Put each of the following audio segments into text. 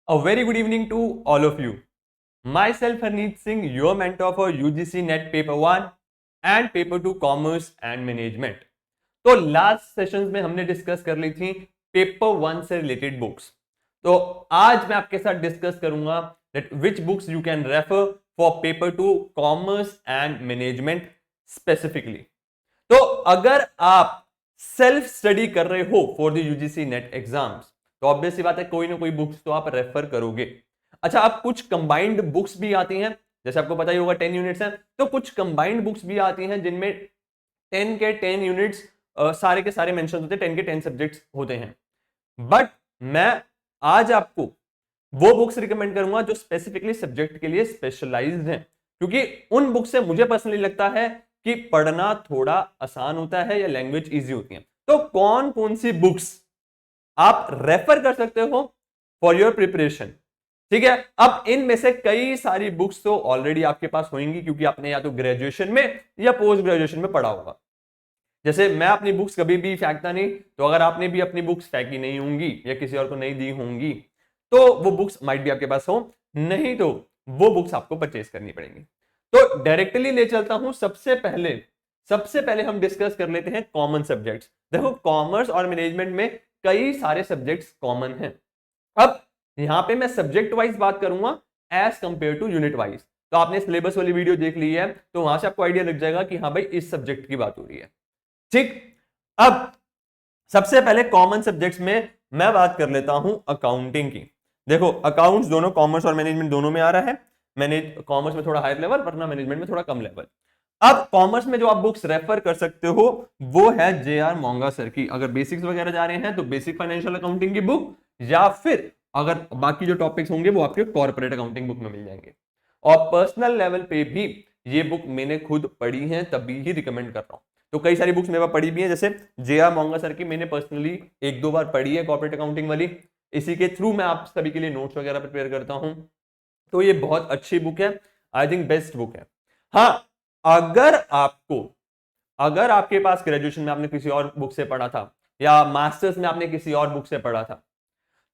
A very good evening to all of you. Myself Harneet Singh, your mentor for UGC NET Paper 1 and Paper 2 Commerce and Management. तो last sessions में हमने discuss कर ली थी paper 1 से related books. तो आज मैं आपके साथ डिस्कस करूंगा that which books you can refer for paper 2 commerce and management specifically. तो अगर आप सेल्फ स्टडी कर रहे हो for the UGC net exams तो ऑब्वियस सी बात है कोई ना कोई बुक्स तो आप रेफर करोगे। अच्छा, अब कुछ कंबाइंड बुक्स भी आती हैं, जैसे आपको पता ही होगा 10 यूनिट्स हैं, तो कुछ कंबाइंड बुक्स भी आती हैं जिनमें 10 के 10 यूनिट्स सारे के सारे मेंशन होते हैं, 10 के 10 सब्जेक्ट्स होते हैं। बट मैं आज आपको वो बुक्स रिकमेंड करूंगा जो स्पेसिफिकली सब्जेक्ट के लिए स्पेशलाइज्ड हैं, क्योंकि उन बुक से मुझे पर्सनली लगता है कि पढ़ना थोड़ा आसान होता है या लैंग्वेज इजी होती है। तो कौन कौन सी बुक्स आप रेफर कर सकते हो फॉर योर प्रिपरेशन, ठीक है। अब इनमें से कई सारी बुक्स तो ऑलरेडी आपके पास होंगी क्योंकि आपने या तो ग्रेजुएशन में या पोस्ट ग्रेजुएशन में पढ़ा होगा। जैसे मैं अपनी बुक्स कभी भी फेंकता नहीं, तो अगर आपने भी अपनी बुक्स फेंकी नहीं होंगी या किसी और को नहीं दी होंगी तो वो बुक्स माइट भी आपके पास हो, नहीं तो वो बुक्स आपको परचेज करनी पड़ेंगी। तो डायरेक्टली ले चलता हूं। सबसे पहले हम डिस्कस कर लेते हैं कॉमन सब्जेक्ट्स। देखो, कॉमर्स और मैनेजमेंट में कई सारे सब्जेक्ट्स कॉमन हैं। अब यहां पे मैं सब्जेक्ट वाइज बात करूंगा as compare to unit wise. तो आपने सिलेबस वाली वीडियो देख ली है तो वहां से आपको आइडिया लग जाएगा कि हाँ भाई इस सब्जेक्ट की बात हो रही है, ठीक। अब सबसे पहले कॉमन सब्जेक्ट्स में मैं बात कर लेता हूं अकाउंटिंग की। देखो, अकाउंट्स दोनों कॉमर्स और मैनेजमेंट दोनों में आ रहा है। मैनेज कॉमर्स में थोड़ा हायर लेवल, वरना मैनेजमेंट में थोड़ा कम लेवल। अब कॉमर्स में जो आप बुक्स रेफर कर सकते हो वो है जे.आर. मोंगा सर की। अगर बेसिक्स वगैरह जा रहे हैं तो बेसिक फाइनेंशियल अकाउंटिंग की बुक, या फिर अगर बाकी जो टॉपिक्स होंगे वो आपके कॉर्पोरेट अकाउंटिंग बुक में मिल जाएंगे। और पर्सनल लेवल पे भी ये बुक मैंने खुद पढ़ी है, तभी ही रिकमेंड कर रहा हूं। तो कई सारी बुक्स मेरे पास पढ़ी भी है, जैसे जे.आर. मोंगा सर की मैंने पर्सनली एक दो बार पढ़ी है, कॉर्पोरेट अकाउंटिंग वाली। इसी के थ्रू मैं आप सभी के लिए नोट्स वगैरह प्रिपेयर करता हूं। तो ये बहुत अच्छी बुक है, आई थिंक बेस्ट बुक है। हाँ, अगर आपको अगर आपके पास ग्रेजुएशन में आपने किसी और बुक से पढ़ा था या मास्टर्स में आपने किसी और बुक से पढ़ा था,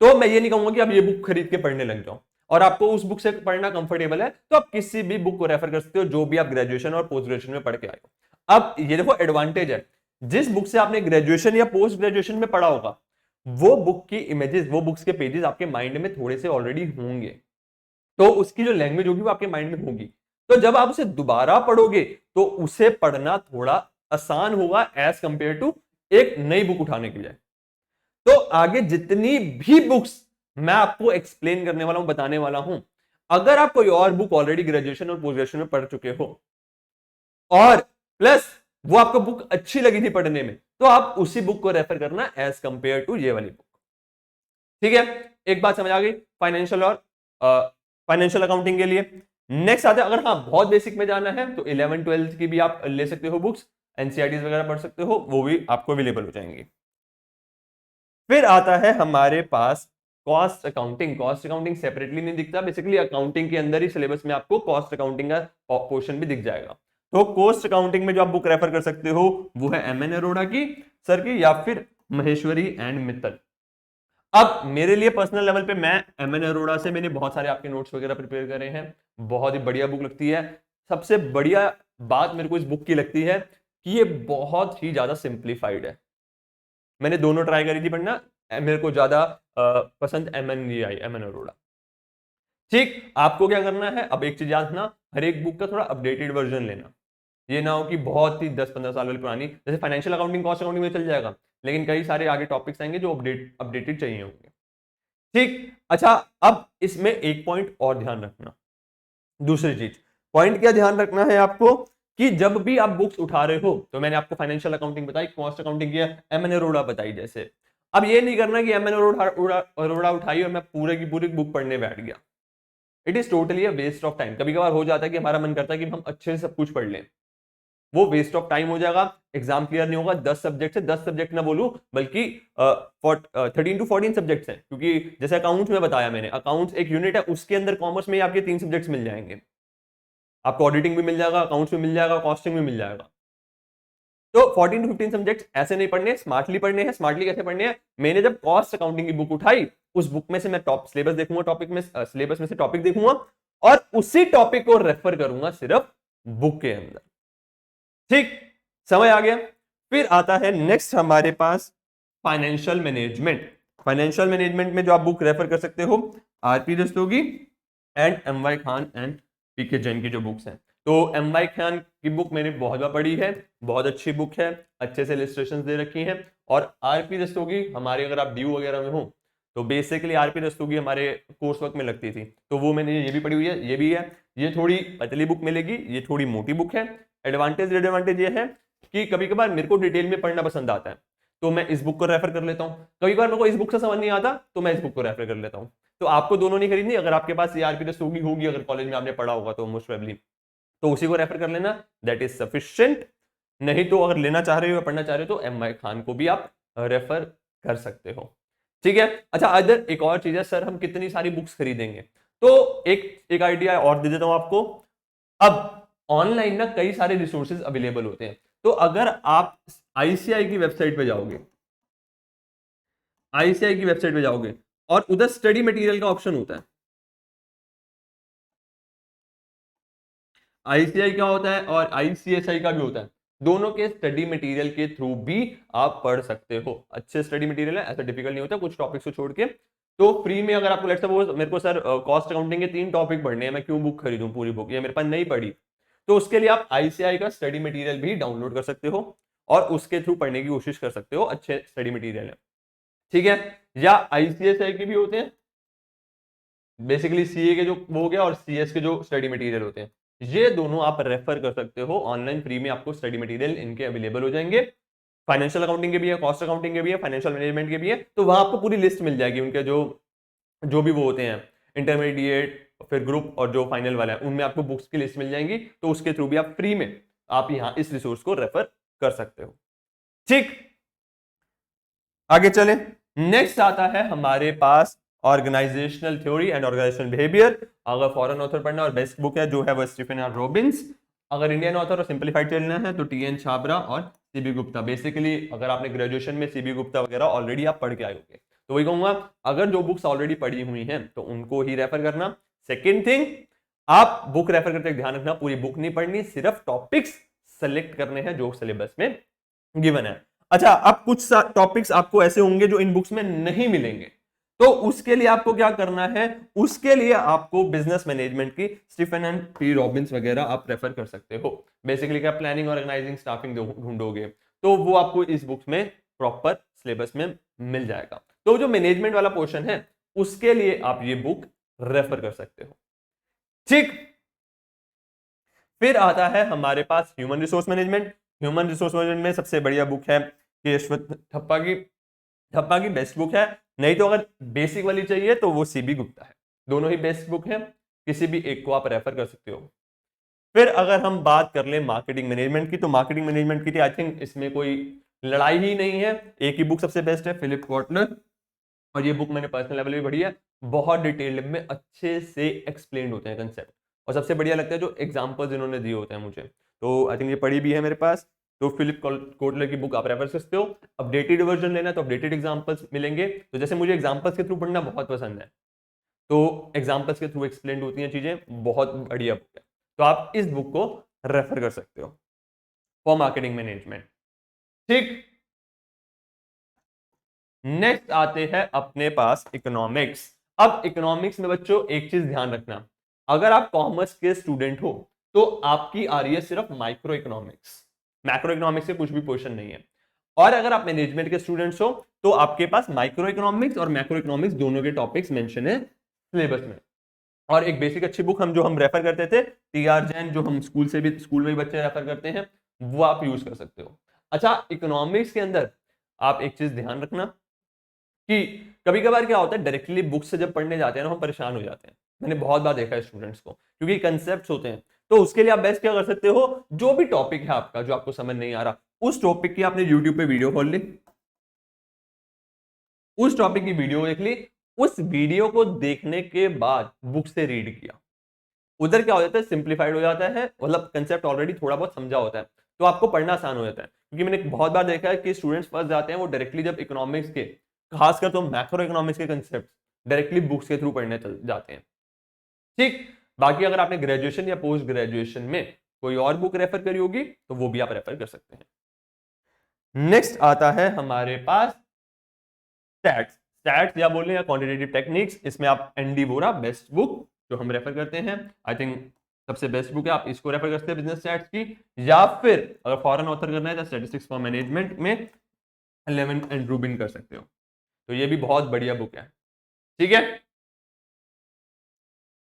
तो मैं ये नहीं कहूंगा कि आप ये बुक खरीद के पढ़ने लग जाओ। और आपको उस बुक से पढ़ना कंफर्टेबल है तो आप किसी भी बुक को रेफर कर सकते हो जो भी आप ग्रेजुएशन और पोस्ट ग्रेजुएशन में पढ़ के आए हो। अब ये देखो एडवांटेज है, जिस बुक से आपने ग्रेजुएशन या पोस्ट ग्रेजुएशन में पढ़ा होगा वो बुक की इमेजेस, वो बुक्स के पेजेस आपके माइंड में थोड़े से ऑलरेडी होंगे, तो उसकी जो लैंग्वेज होगी वो आपके माइंड में होगी। तो जब आप उसे दोबारा पढ़ोगे तो उसे पढ़ना थोड़ा आसान होगा एज कंपेयर टू एक नई बुक उठाने के लिए। तो आगे जितनी भी बुक्स मैं आपको एक्सप्लेन करने वाला हूं, बताने वाला हूं, अगर आप कोई और बुक ऑलरेडी ग्रेजुएशन और पोस्ट ग्रेजुएशन में पढ़ चुके हो और प्लस वो आपको बुक अच्छी लगी थी पढ़ने में, तो आप उसी बुक को रेफर करना एज कंपेयर टू ये वाली बुक, ठीक है। एक बात समझ आ गई फाइनेंशियल और फाइनेंशियल अकाउंटिंग के लिए। नेक्स्ट आता है, अगर हाँ बहुत बेसिक में जाना है तो 11 12 की भी आप ले सकते हो बुक्स, एनसीईआरटी वगैरह पढ़ सकते हो, वो भी आपको अवेलेबल हो जाएंगी। फिर आता है हमारे पास cost accounting. Cost accounting separately नहीं दिखता, बेसिकली अकाउंटिंग के अंदर ही सिलेबस में आपको कॉस्ट अकाउंटिंग का पोर्शन भी दिख जाएगा। तो कॉस्ट अकाउंटिंग में जो आप बुक रेफर कर सकते हो वो है एम एन अरोड़ा की सर की, या फिर महेश्वरी एंड मित्तल। अब मेरे लिए पर्सनल लेवल पे मैं एम एन अरोड़ा से मैंने बहुत सारे आपके नोट्स वगैरह प्रिपेयर करे हैं, बहुत ही बढ़िया बुक लगती है। सबसे बढ़िया बात मेरे को इस बुक की लगती है कि ये बहुत ही ज्यादा सिंप्लीफाइड है। मैंने दोनों ट्राई करी थी पढ़ना, मेरे को ज्यादा पसंद एम एन आई, एम एन अरोड़ा। ठीक, आपको क्या करना है, अब एक चीज याद रखना, हर एक बुक का थोड़ा अपडेटेड वर्जन लेना। ये ना हो कि बहुत ही 10-15 साल वाली पुरानी, जैसे फाइनेंशियल अकाउंटिंग कॉस्ट अकाउंटिंग में चल जाएगा, लेकिन कई सारे आगे टॉपिक्स आएंगे जो अपडेटेड चाहिए होंगे, ठीक। अच्छा, अब इसमें एक पॉइंट और ध्यान रखना। दूसरी चीज, पॉइंट क्या ध्यान रखना है आपको कि जब भी आप बुक्स उठा रहे हो, तो मैंने आपको फाइनेंशियल अकाउंटिंग बताई, कॉस्ट अकाउंटिंग की एम एन अरोड़ा बताई, जैसे अब ये नहीं करना कि एम एन अरोड़ा उठाई और मैं पूरे की पूरी बुक पढ़ने बैठ गया। It is totally a waste of time. कभी कभार हो जाता है कि हमारा मन करता है कि हम अच्छे से सब कुछ पढ़ लें, वो वेस्ट ऑफ टाइम हो जाएगा, एग्जाम क्लियर नहीं होगा। 10 सब्जेक्ट से 10 सब्जेक्ट ना बोलूं बल्कि 13 टू 14 सब्जेक्ट्स हैं, क्योंकि जैसे अकाउंट्स में बताया मैंने, अकाउंट्स एक यूनिट है, उसके अंदर कॉमर्स में आपके 3 सब्जेक्ट्स मिल जाएंगे। आपको ऑडिटिंग भी मिल जाएगा, अकाउंट्स भी मिल जाएगा, कॉस्टिंग भी मिल जाएगा। तो 14 to 15 सब्जेक्ट्स ऐसे नहीं पढ़ने, स्मार्टली पढ़ने हैं। स्मार्टली कैसे पढ़ने हैं? मैंने जब कॉस्ट अकाउंटिंग की बुक उठाई, उस बुक में से मैं टॉप सिलेबस देखूंगा, टॉपिक में सिलेबस में से टॉपिक देखूंगा और उसी टॉपिक को रेफर करूंगा सिर्फ बुक के अंदर। ठीक, समझ आ गया? फिर आता है नेक्स्ट हमारे पास फाइनेंशियल मैनेजमेंट। फाइनेंशियल मैनेजमेंट में जो आप बुक रेफर कर सकते हो, RP Rastogi and M Y Khan and PK Jain की जो बुक्स हैं। तो एम वाई खान की बुक मैंने बहुत बार पढ़ी है, बहुत अच्छी बुक है, अच्छे से इलस्ट्रेशंस दे रखी हैं। और आरपी रस्तोगी हमारे, अगर आप ड्यू वगैरह में हो तो बेसिकली आरपी रस्तोगी हमारे कोर्स वर्क में लगती थी, तो वो मैंने ये भी पढ़ी हुई है, ये भी है। ये थोड़ी पतली बुक मिलेगी, ये थोड़ी मोटी बुक है। एडवांटेज डिसएडवांटेज ये है कि कभी कभार मेरे को डिटेल में पढ़ना पसंद आता है, तो मैं इस बुक को रेफर कर लेता हूं। कभी कभार मेरे को इस बुक से समझ नहीं आता तो मैं इस बुक को रेफर कर लेता हूं। तो आपको दोनों नहीं खरीदनी। अगर आपके पास आरपी रस्तोगी होगी, अगर कॉलेज में आपने पढ़ा होगा तो मोस्ट प्रोबेबली, तो उसी को रेफर कर लेना, दैट इज सफिशिएंट। नहीं तो अगर लेना चाह रहे हो या पढ़ना चाह रहे हो तो एम वाई खान को भी आप रेफर कर सकते हो। ठीक है। अच्छा, अदर एक और चीज है, सर हम कितनी सारी बुक्स खरीदेंगे? तो एक आइडिया और दे देता हूं आपको। अब ऑनलाइन ना कई सारे रिसोर्सेज अवेलेबल होते हैं, तो अगर आप आईसीआई की वेबसाइट पे जाओगे, आईसीआई की वेबसाइट पे जाओगे और उधर स्टडी मटेरियल का ऑप्शन होता है। आईसीआई का होता है और आईसीएसआई का भी होता है। दोनों के स्टडी मटेरियल के थ्रू भी आप पढ़ सकते हो। अच्छे स्टडी मटेरियल है, ऐसा डिफिकल्ट नहीं होता कुछ टॉपिक्स को छोड़ के। तो फ्री में अगर आपको लेट्स सपोज मेरे को सर कॉस्ट अकाउंटिंग के 3 टॉपिक पढ़ने हैं, मैं क्यों बुक खरीदूं पूरी बुक, ये मेरे पास नहीं पढ़ी, तो उसके लिए आप आईसीआई का स्टडी मटेरियल भी डाउनलोड कर सकते हो और उसके थ्रू पढ़ने की कोशिश कर सकते हो। अच्छे स्टडी मटेरियल है, ठीक है। या आईसीएसआई के भी होते हैं, बेसिकली सीए के जो वो हो गया और सीएस के जो स्टडी मटेरियल होते हैं, ये दोनों आप रेफर कर सकते हो ऑनलाइन। फ्री में आपको स्टडी मटेरियल इनके अवेलेबल हो जाएंगे। फाइनेंशियल अकाउंटिंग के भी है, कॉस्ट अकाउंटिंग के भी है, फाइनेंशियल मैनेजमेंट के भी है। तो वहां आपको पूरी लिस्ट मिल जाएगी उनके जो जो भी वो होते हैं, इंटरमीडिएट, फिर ग्रुप और जो फाइनल वाला है, उनमें आपको बुक्स की लिस्ट मिल जाएंगी। तो उसके थ्रू भी आप फ्री में आप यहाँ इस रिसोर्स को रेफर कर सकते हो। ठीक, आगे चले। नेक्स्ट आता है हमारे पास organizational theory and organizational behaviour. अगर फॉरेन ऑथर पढ़ना और बेस्ट बुक है जो है वो स्टीफन आर रॉबिन्स। अगर इंडियन ऑथर और सिंपलीफाइड चलना है तो टीएन छाबरा और सीबी गुप्ता। बेसिकली अगर आपने ग्रेजुएशन में सीबी गुप्ता वगैरह ऑलरेडी आप पढ़ के आए होंगे, तो वही कहूंगा अगर जो बुक्स ऑलरेडी पढ़ी हुई हैं तो उनको ही रेफर करना। सेकेंड थिंग, आप बुक रेफर करते ध्यान रखना पूरी बुक नहीं पढ़नी, सिर्फ टॉपिक्स सेलेक्ट करने हैं जो सिलेबस में गिवन है। अच्छा, अब कुछ टॉपिक्स आपको ऐसे होंगे जो इन बुक्स में नहीं मिलेंगे, तो उसके लिए आपको क्या करना है? उसके लिए आपको बिजनेस मैनेजमेंट की स्टीफन एंड पी रॉबिन्स वगैरह आप रेफर कर सकते हो। बेसिकली क्या प्लानिंग, ऑर्गेनाइजिंग, स्टाफिंग ढूंढोगे तो वो आपको इस बुक्स में प्रॉपर सिलेबस में मिल जाएगा। तो जो मैनेजमेंट वाला पोर्शन है उसके लिए आप ये बुक रेफर कर सकते हो। ठीक, फिर आता है हमारे पास human resource management. Human resource management में सबसे बढ़िया बुक है केशवत ठप्पा की बेस्ट बुक है। नहीं तो अगर बेसिक वाली चाहिए तो वो सीबी गुप्ता है। दोनों ही बेस्ट बुक है, किसी भी एक को आप रेफर कर सकते हो। फिर अगर हम बात कर ले मार्केटिंग मैनेजमेंट की, तो मार्केटिंग मैनेजमेंट की आई थिंक इसमें कोई लड़ाई ही नहीं है, एक ही बुक सबसे बेस्ट है, फिलिप कॉटनर। और ये बुक मैंने पर्सनल लेवल पे पढ़ी है, बहुत डिटेल्ड में अच्छे से एक्सप्लेन होते हैं कंसेप्ट, और सबसे बढ़िया लगता है जो एग्जांपल्स इन्होंने दिए होते हैं मुझे, तो आई थिंक ये पढ़ी भी है मेरे पास। तो फिलिप कोटलर की बुक आप रेफर कर सकते हो। अपडेटेड वर्जन लेना तो अपडेटेड एग्जांपल्स मिलेंगे। तो जैसे मुझे एग्जांपल्स के थ्रू पढ़ना बहुत पसंद है, तो एग्जांपल्स के थ्रू एक्सप्लेन होती हैं चीजें, बहुत बढ़िया बुक है। तो आप इस बुक को रेफर कर सकते हो फॉर मार्केटिंग मैनेजमेंट। ठीक, नेक्स्ट आते हैं अपने पास इकोनॉमिक्स। अब इकोनॉमिक्स में बच्चों एक चीज ध्यान रखना, अगर आप कॉमर्स के स्टूडेंट हो तो आपकी आ रही है सिर्फ माइक्रो इकोनॉमिक्स, मैक्रो इकोनॉमिक्स के कुछ भी क्वेश्चन नहीं है। और अगर आप मैनेजमेंट के स्टूडेंट्स हो तो आपके पास माइक्रो इकोनॉमिक्स और मैक्रो इकोनॉमिक्स दोनों के टॉपिक्स मेंशन है सिलेबस में। और एक बेसिक अच्छी बुक हम रेफर करते थे, टीआर जैन, जो हम स्कूल में भी बच्चे रेफर करते हैं, वो आप यूज कर सकते हो। अच्छा, इकोनॉमिक्स के अंदर आप एक चीज ध्यान रखना कि कभी कभार क्या होता है, डायरेक्टली बुक से जब पढ़ने जाते हैं ना हम परेशान हो जाते हैं। मैंने बहुत बार देखा है स्टूडेंट्स को, क्योंकि कंसेप्ट्स होते हैं। तो उसके लिए आप बेस्ट क्या कर सकते हो, जो भी टॉपिक है आपका जो आपको समझ नहीं आ रहा, उस टॉपिक की आपने यूट्यूब पे वीडियो खोल ली, उस टॉपिक की वीडियो देख ली, उस वीडियो को देखने के बाद बुक से रीड किया, उधर क्या हो जाता है, सिंप्लीफाइड हो जाता है, मतलब कंसेप्ट ऑलरेडी थोड़ा बहुत समझा होता है। तो आपको पढ़ना आसान हो जाता है। क्योंकि मैंने बहुत बार देखा है कि स्टूडेंट्स फंस जाते हैं वो डायरेक्टली जब इकोनॉमिक्स के, खासकर तो मैक्रो इकोनॉमिक्स के कंसेप्ट डायरेक्टली बुक्स के थ्रू पढ़ने चल जाते हैं। ठीक, बाकी अगर आपने ग्रेजुएशन या पोस्ट ग्रेजुएशन में कोई और बुक रेफर करी होगी तो वो भी आप रेफर कर सकते हैं। नेक्स्ट आता है हमारे पास स्टैट्स। स्टैट्स या बोले या क्वांटिटेटिव टेक्निक्स, इसमें आप एनडी वोरा बेस्ट बुक जो हम रेफर करते हैं, आई थिंक सबसे बेस्ट बुक है, आप इसको रेफर कर सकते हैं बिजनेस स्टैट्स की। या फिर अगर फॉरेन ऑथर करना है तो स्टैटिस्टिक्स फॉर मैनेजमेंट में लेमन एंड रूबिन कर सकते हो, तो ये भी बहुत बढ़िया बुक है। ठीक है,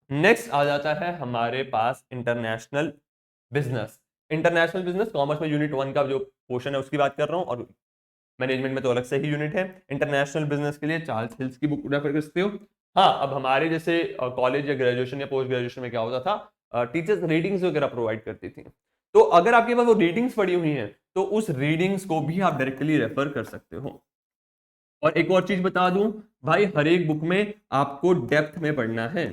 नेक्स्ट आ जाता है हमारे पास international business. International business commerce में यूनिट 1 का जो पोर्शन है उसकी बात कर रहा हूं, और मैनेजमेंट में तो अलग से ही यूनिट है। इंटरनेशनल बिजनेस के लिए चार्ल्स हिल्स की बुक रेफर कर सकते हो। हाँ, अब हमारे जैसे कॉलेज या ग्रेजुएशन या पोस्ट ग्रेजुएशन में क्या होता था, टीचर्स रीडिंग्स वगैरह प्रोवाइड करती थी, तो अगर आपके पास वो रीडिंग्स पड़ी हुई हैं तो उस रीडिंग्स को भी आप डायरेक्टली रेफर कर सकते हो। और एक और चीज बता दूं भाई, हर एक बुक में आपको डेप्थ में पढ़ना है।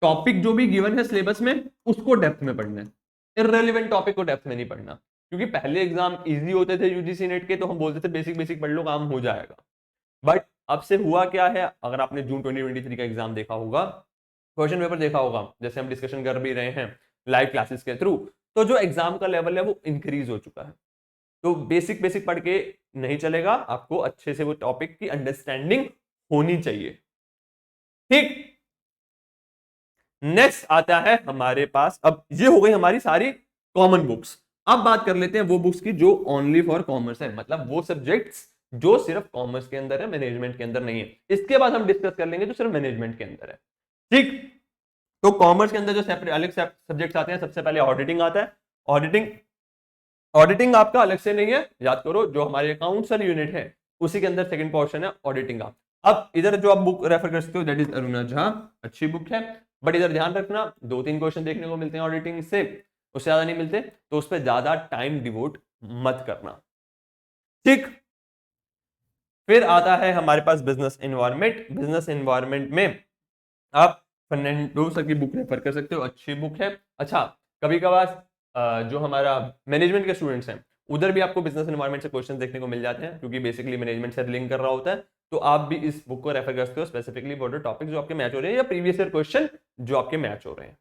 टॉपिक जो भी गिवन है सिलेबस में उसको डेप्थ में पढ़ना है, इररेलेवेंट टॉपिक को डेप्थ में नहीं पढ़ना। क्योंकि पहले एग्जाम इजी होते थे यूजीसी नेट के, तो हम बोलते थे बेसिक बेसिक पढ़ लो काम हो जाएगा। बट अब से हुआ क्या है, अगर आपने जून 2023 का एग्जाम देखा होगा, क्वेश्चन पेपर देखा होगा, जैसे हम डिस्कशन कर भी रहे हैं लाइव क्लासेस के थ्रू, तो जो एग्जाम का लेवल है वो इंक्रीज हो चुका है। तो बेसिक बेसिक पढ़ के नहीं चलेगा, आपको अच्छे से वो टॉपिक की अंडरस्टैंडिंग होनी चाहिए। ठीक, नेक्स्ट आता है हमारे पास, अब ये हो गई हमारी सारी कॉमन बुक्स। अब बात कर लेते हैं वो बुक्स की जो ओनली फॉर कॉमर्स है, मतलब वो सब्जेक्ट्स जो सिर्फ कॉमर्स के अंदर है, मैनेजमेंट के अंदर नहीं है। इसके बाद हम डिस्कस कर लेंगे जो सिर्फ मैनेजमेंट के अंदर है। ठीक, तो कॉमर्स के अंदर जो सेपरेट अलग सब्जेक्ट्स आते हैं, सबसे पहले ऑडिटिंग आता है। ऑडिटिंग ऑडिटिंग आपका अलग से नहीं है, याद करो जो हमारे अकाउंट्स वाली यूनिट है उसी के अंदर सेकंड पोर्शन है ऑडिटिंग का। अब इधर जो आप बुक रेफर कर सकते हो दैट इज अरुणा झा, अच्छी बुक है, बट इधर ध्यान रखना 2-3 क्वेश्चन देखने को मिलते हैं ऑडिटिंग से, उससे ज्यादा नहीं मिलते, तो उस पर ज्यादा टाइम डिवोट मत करना। ठीक, फिर आता है हमारे पास बिजनेस एनवायरमेंट। बिजनेस एनवायरमेंट में आप फर्नांडो सर की बुक रेफर कर सकते हो, अच्छी बुक है। अच्छा, कभी कभार जो हमारा मैनेजमेंट के स्टूडेंट्स हैं उधर भी आपको बिजनेस एनवायरमेंट से क्वेश्चन देखने को मिल जाते हैं, क्योंकि बेसिकली मैनेजमेंट से लिंक कर रहा होता है, तो आप भी इस बुक को रेफर कर सकते हो स्पेसिफिकली फॉर द टॉपिक जो आपके मैच हो रहे हैं या प्रीवियस ईयर क्वेश्चन जो आपके मैच हो रहे हैं।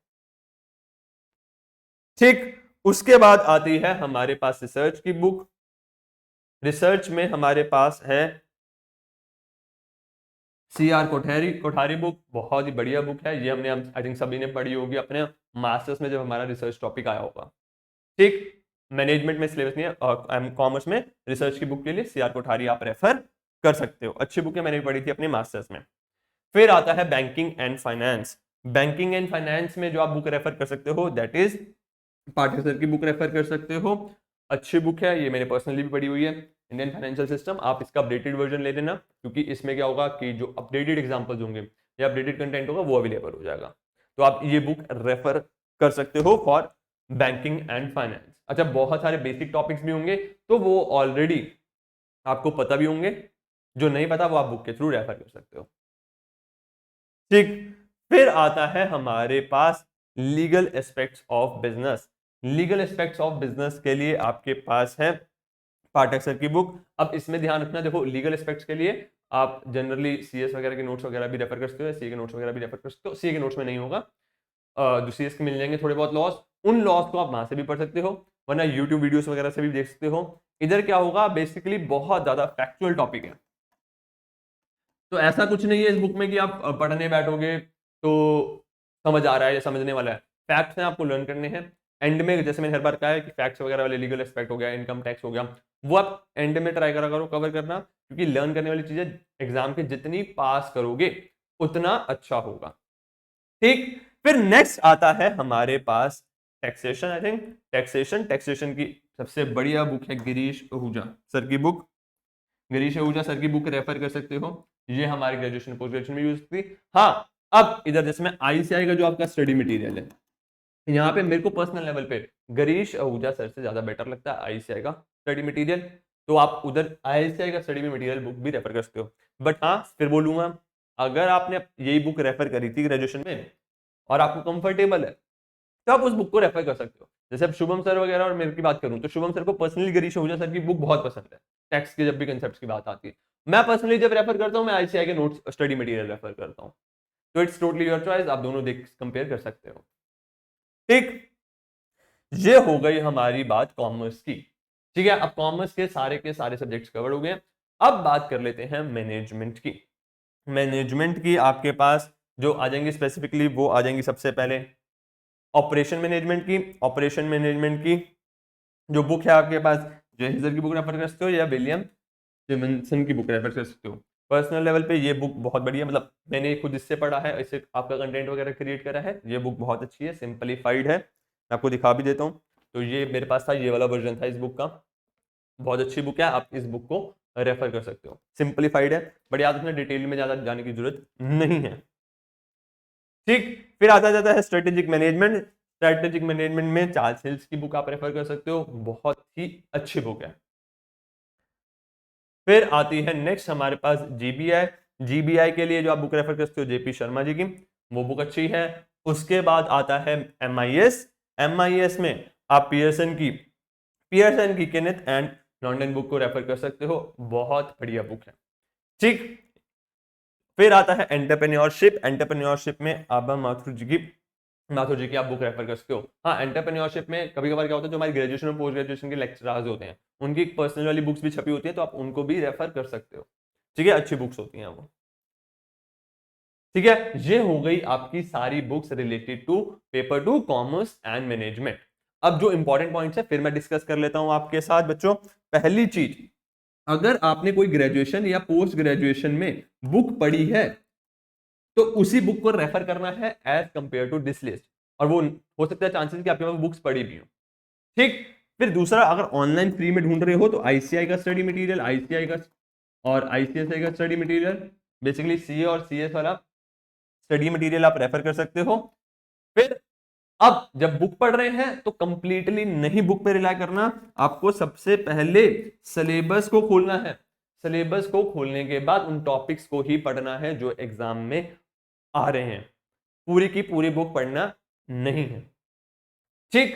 ठीक, उसके बाद आती है हमारे पास रिसर्च की बुक। रिसर्च में हमारे पास है CR कोठारी बुक, बहुत ही बढ़िया बुक है, ये हमने आई थिंक सभी ने पढ़ी होगी अपने मास्टर्स में जब हमारा रिसर्च टॉपिक आया होगा। ठीक, मैनेजमेंट में सिलेबस नहीं है, और कॉमर्स में रिसर्च की बुक के लिए CR कोठारी आप रेफर कर सकते हो, अच्छी बुक है, मैंने भी पढ़ी थी अपने मास्टर्स में। फिर आता है banking and finance. Banking and finance में जो आप बुक रेफर कर सकते हो दैट इज पाठक सर की बुक रेफर कर सकते हो, अच्छी बुक है, ये मैंने पर्सनली भी पढ़ी हुई है, इंडियन फाइनेंशियल सिस्टम। आप इसका अपडेटेड वर्जन ले लेना, क्योंकि इसमें क्या होगा कि जो अपडेटेड एग्जांपल्स होंगे या अपडेटेड कंटेंट होगा वो अवेलेबल हो जाएगा, तो आप ये बुक रेफर कर सकते हो फॉर बैंकिंग एंड फाइनेंस। अच्छा, बहुत सारे बेसिक टॉपिक्स भी होंगे तो वो ऑलरेडी आपको पता भी होंगे, जो नहीं पता वो आप बुक के थ्रू रेफर कर सकते हो। ठीक, फिर आता है हमारे पास legal aspects of business. Legal aspects of business के लिए आपके पास है पाठक सर की बुक। अब इसमें ध्यान रखना, देखो लीगल एस्पेक्ट्स के लिए आप जनरली CS वगैरह के नोट्स वगैरह भी रेफर कर सकते हो, CA के नोट्स वगैरह भी रेफर कर सकते हो। CA के नोट्स में नहीं होगा, जो CS के मिल जाएंगे थोड़े बहुत लॉस, उन लॉस को आप वहां से भी पढ़ सकते हो, वरना यूट्यूब वीडियोस वगैरह से भी देख सकते हो। इधर क्या होगा, बेसिकली बहुत ज्यादा फैक्चुअल टॉपिक है, तो ऐसा कुछ नहीं है इस बुक में कि आप पढ़ने बैठोगे तो समझ आ रहा है या समझने वाला है। फैक्ट्स हैं, आपको लर्न करने हैं। एंड में जैसे मैंने हर बार कहा है कि फैक्ट्स वगैरह वाले लीगल एस्पेक्ट हो गया, इनकम टैक्स हो गया, वो आप एंड में ट्राई करा करो कवर करना, क्योंकि लर्न करने वाली चीजें एग्जाम के जितनी पास करोगे उतना अच्छा होगा। ठीक, फिर नेक्स्ट आता है हमारे पास टैक्सेशन। आई थिंक टैक्सेशन की सबसे बढ़िया बुक है गिरीश आहूजा सर की बुक। गिरीश आहूजा सर की बुक रेफर कर सकते हो, ये हमारे ग्रेजुएशन पोस्ट ग्रेजुएशन में यूज थी। हाँ, अब इधर जैसे मैं ICI का जो आपका स्टडी मटेरियल है, यहाँ पे मेरे को पर्सनल लेवल पे गिरीश आहूजा सर से ज्यादा बेटर लगता है ICI का स्टडी मटेरियल, तो आप उधर ICI का स्टडी मटेरियल बुक भी रेफर कर सकते हो। बट हाँ, फिर बोलूंगा, अगर आपने यही बुक रेफर करी थी ग्रेजुएशन में और आपको कंफर्टेबल है तो आप उस बुक को रेफर कर सकते हो। जैसे अब शुभम सर वगैरह और मेरे की बात करूं तो शुभम सर को पर्सनली गिरीश आहूजा सर की बुक बहुत पसंद है, टेक्स्ट के जब भी कंसेप्ट की बात आती है। मैं पर्सनली जब रेफर करता हूं मैं आईसीआई के नोट्स स्टडी मटेरियल रेफर करता हूं। तो इट्स टोटली योर चॉइस, आप दोनों देख कंपेयर कर सकते हो। ठीक, ये हो गई हमारी बात कॉमर्स की। ठीक है, अब कॉमर्स के सारे सब्जेक्ट्स कवर हो गए। अब बात कर लेते हैं मैनेजमेंट की। मैनेजमेंट की आपके पास जो आ जाएंगी स्पेसिफिकली वो आ जाएंगी सबसे पहले ऑपरेशन मैनेजमेंट की। ऑपरेशन मैनेजमेंट की जो बुक है आपके पास, जेहिजर की बुक रेफर कर सकते हो या विलियम जेमिसन की बुक रेफर कर सकते हो। पर्सनल लेवल पे ये बुक बहुत बढ़िया, मतलब मैंने खुद इससे पढ़ा है, इससे आपका कंटेंट वगैरह क्रिएट करा है। ये बुक बहुत अच्छी है, सिंपलीफाइड है, मैं आपको दिखा भी देता हूँ। तो ये मेरे पास था, ये वाला वर्जन था इस बुक का, बहुत अच्छी बुक है, आप इस बुक को रेफर कर सकते हो। सिंपलीफाइड है, बट याद रखना डिटेल में ज्यादा जाने की जरूरत नहीं है। ठीक, फिर आता जाता है स्ट्रेटेजिक मैनेजमेंट। स्ट्रेटेजिक मैनेजमेंट में चार्ल्स हिल्स की बुक आप रेफर कर सकते हो, बहुत ही अच्छी बुक है। फिर आती है नेक्स्ट हमारे पास जीबीआई। जीबीआई के लिए जो आप बुक रेफर कर सकते हो जेपी शर्मा जी की, वो बुक अच्छी है। उसके बाद आता है एमआईएस। एमआईएस में आप पियर्सन की केनेथ एंड लॉन्डन बुक को रेफर कर सकते हो, बहुत बढ़िया बुक है। ठीक, फिर आता है एंटरप्रेन्योरशिप। एंटरप्रेन्योरशिप में आबा माथुर जी की आप बुक रेफर कर सकते हो। हाँ, एंटरप्रेन्योरशिप में कभी कभार क्या होता है, जो हमारी ग्रेजुएशन और पोस्ट ग्रेजुएशन के लेक्चरर्स होते हैं उनकी पर्सनल वाली बुक्स भी छपी होती है, तो आप उनको भी रेफर कर सकते हो। ठीक है, अच्छी बुक्स होती हैं वो। ठीक है, ये हो गई आपकी सारी books related to paper to commerce and management. अब जो इंपॉर्टेंट पॉइंट्स है फिर मैं डिस्कस कर लेता हूं आपके साथ बच्चों। पहली चीज, अगर आपने कोई ग्रेजुएशन या पोस्ट ग्रेजुएशन में बुक पढ़ी है तो उसी बुक को रेफर करना है as compare to this list, और वो हो सकता है चांसेस कि आपके पास बुक्स पढ़ी भी हो। ठीक, फिर दूसरा, अगर ऑनलाइन फ्री में ढूंढ रहे हो तो आईसीआई का स्टडी मटेरियल, आईसीआई का और आईसीएसआई का स्टडी मटेरियल, बेसिकली सीए और सीएस वाला स्टडी मटेरियल आप रेफर कर सकते हो। फिर अब जब बुक पढ़ रहे हैं तो कंप्लीटली नहीं बुक पे रिलाई करना, आपको सबसे पहले सिलेबस को खोलना है। सिलेबस को खोलने के बाद उन टॉपिक्स को ही पढ़ना है जो एग्जाम में आ रहे हैं, पूरी की पूरी बुक पढ़ना नहीं है। ठीक,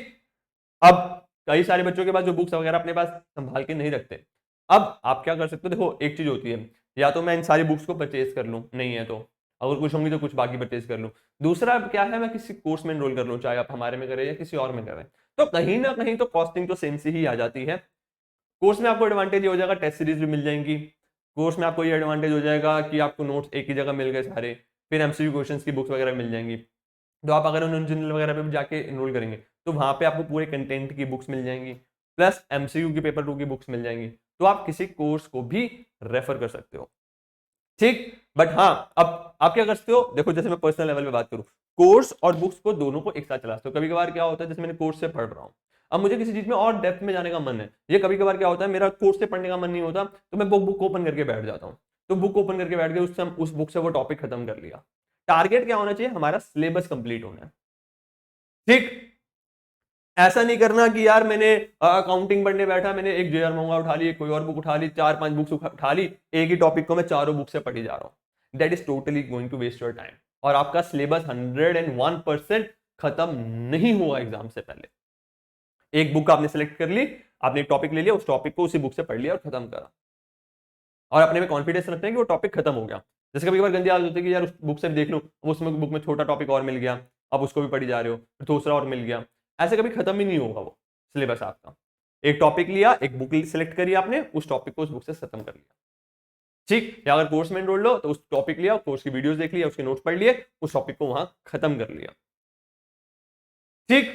अब कई सारे बच्चों के पास जो बुक्स वगैरह अपने पास संभाल के नहीं रखते, अब आप क्या कर सकते हो, देखो एक चीज होती है, या तो मैं इन सारी बुक्स को परचेज कर लूं, नहीं है तो अगर कुछ होंगी तो कुछ बाकी परचेज कर लूं। दूसरा क्या है, मैं किसी कोर्स में एनरोल कर लूं, चाहे आप हमारे में करें या किसी और में करें, तो कहीं ना कहीं तो कॉस्टिंग तो सेम से ही आ जाती है। कोर्स में आपको एडवांटेज ये हो जाएगा, टेस्ट सीरीज भी मिल जाएंगी। कोर्स में आपको ये एडवांटेज हो जाएगा कि आपको नोट्स एक ही जगह मिल गए सारे, फिर एमसीक्यू क्वेश्चंस की बुक्स वगैरह मिल जाएंगी। तो आप अगर उन जनरल वगैरह पे भी जाके एनरोल करेंगे तो वहां पे आपको पूरे कंटेंट की बुक्स मिल जाएंगी, प्लस एमसीक्यू की पेपर 2 की बुक्स मिल जाएंगी, तो आप किसी कोर्स को भी रेफर कर सकते हो। ठीक, बट हाँ, अब आप क्या कर सकते हो, देखो जैसे मैं पर्सनल लेवल पे बात करूं, कोर्स और बुक्स को दोनों को एक साथ चला सकते हो। कभी कभार क्या होता है, जैसे मैंने कोर्स से पढ़ रहा हूँ, अब मुझे किसी चीज में और डेप्थ में जाने का मन है, ये कभी कभार क्या होता है, मेरा कोर्स से पढ़ने का मन नहीं होता तो मैं बुक ओपन करके बैठ जाता हूँ। तो बुक ओपन करके बैठ गए, उस बुक से वो टॉपिक खत्म कर लिया। टारगेट क्या होना चाहिए, हमारा सिलेबस कंप्लीट होना है। ठीक, ऐसा नहीं करना कि यार मैंने अकाउंटिंग पढ़ने बैठा, मैंने एक जेआर मोंगा उठा ली, कोई और बुक उठा ली, 4-5 बुक्स उठा ली, एक ही टॉपिक को मैं चारों बुक से पढ़ी जा रहा हूं। That is totally going to waste your time, और आपका सिलेबस 101% खत्म नहीं हुआ एग्जाम से पहले। एक बुक आपने सेलेक्ट कर ली, आपने एक टॉपिक ले लिया, उस टॉपिक को उसी बुक से पढ़ लिया और खत्म करा, और अपने में कॉन्फिडेंस रखते हैं कि वो टॉपिक खत्म हो गया। जैसे कभी कभार गंदी आदत होती है कि यार उस बुक से देख लूं, उसमें बुक में छोटा टॉपिक और मिल गया, अब उसको भी पढ़ी जा रहे हो, फिर दूसरा और मिल गया, ऐसे कभी खत्म ही नहीं होगा वो सिलेबस आपका। एक टॉपिक लिया, एक बुक सेलेक्ट करी आपने, उस टॉपिक को उस बुक से खत्म कर लिया। ठीक, या अगर कोर्स में एनरोल लो तो उस टॉपिक लिया, कोर्स की वीडियोस देख लिया, उसके नोट्स पढ़ लिए, उस टॉपिक को वहां खत्म कर लिया। ठीक,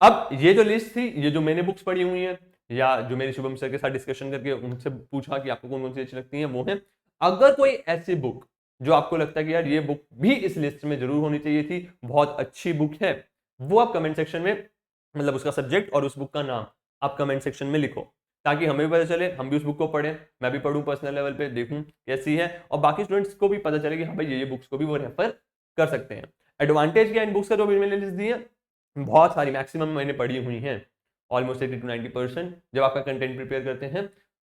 अब ये जो लिस्ट थी, ये जो मैंने बुक्स पढ़ी हुई हैं या जो मेरे शुभम सर के साथ डिस्कशन करके उनसे पूछा कि आपको कौन कौन सी अच्छी लगती हैं, वो है। अगर कोई ऐसी बुक जो आपको लगता है कि यार ये बुक भी इस लिस्ट में जरूर होनी चाहिए थी, बहुत अच्छी बुक है, वो आप कमेंट सेक्शन में, मतलब उसका सब्जेक्ट और उस बुक का नाम आप कमेंट सेक्शन में लिखो, ताकि हमें भी पता चले, हम भी उस बुक को पढ़ें, मैं भी पढ़ूं पर्सनल लेवल पे, देखूं कैसी है, और बाकी स्टूडेंट्स को भी पता चले कि हाँ भाई ये बुक्स को भी वो रेफर कर सकते हैं। एडवांटेज क्या इन बुक्स का जो भी मैंने लिस्ट दी है, बहुत सारी, मैक्सिमम मैंने पढ़ी हुई हैं, ऑलमोस्ट 80 to 90%। जब आपका कंटेंट प्रिपेयर करते हैं,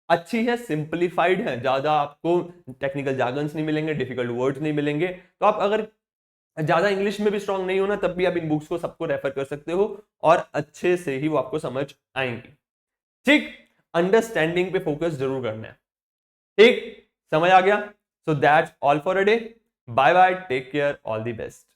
अच्छी है, सिंपलीफाइड है, ज्यादा आपको टेक्निकल जार्गन्स नहीं मिलेंगे, डिफिकल्ट वर्ड्स नहीं मिलेंगे। तो आप अगर ज्यादा इंग्लिश में भी स्ट्रांग नहीं होना, तब भी आप इन बुक्स को सबको रेफर कर सकते हो और अच्छे से ही वो आपको समझ आएंगी। ठीक, अंडरस्टैंडिंग पे फोकस जरूर करना है। ठीक, समझ आ गया? So that's all for a day. Bye bye, take care, all the best.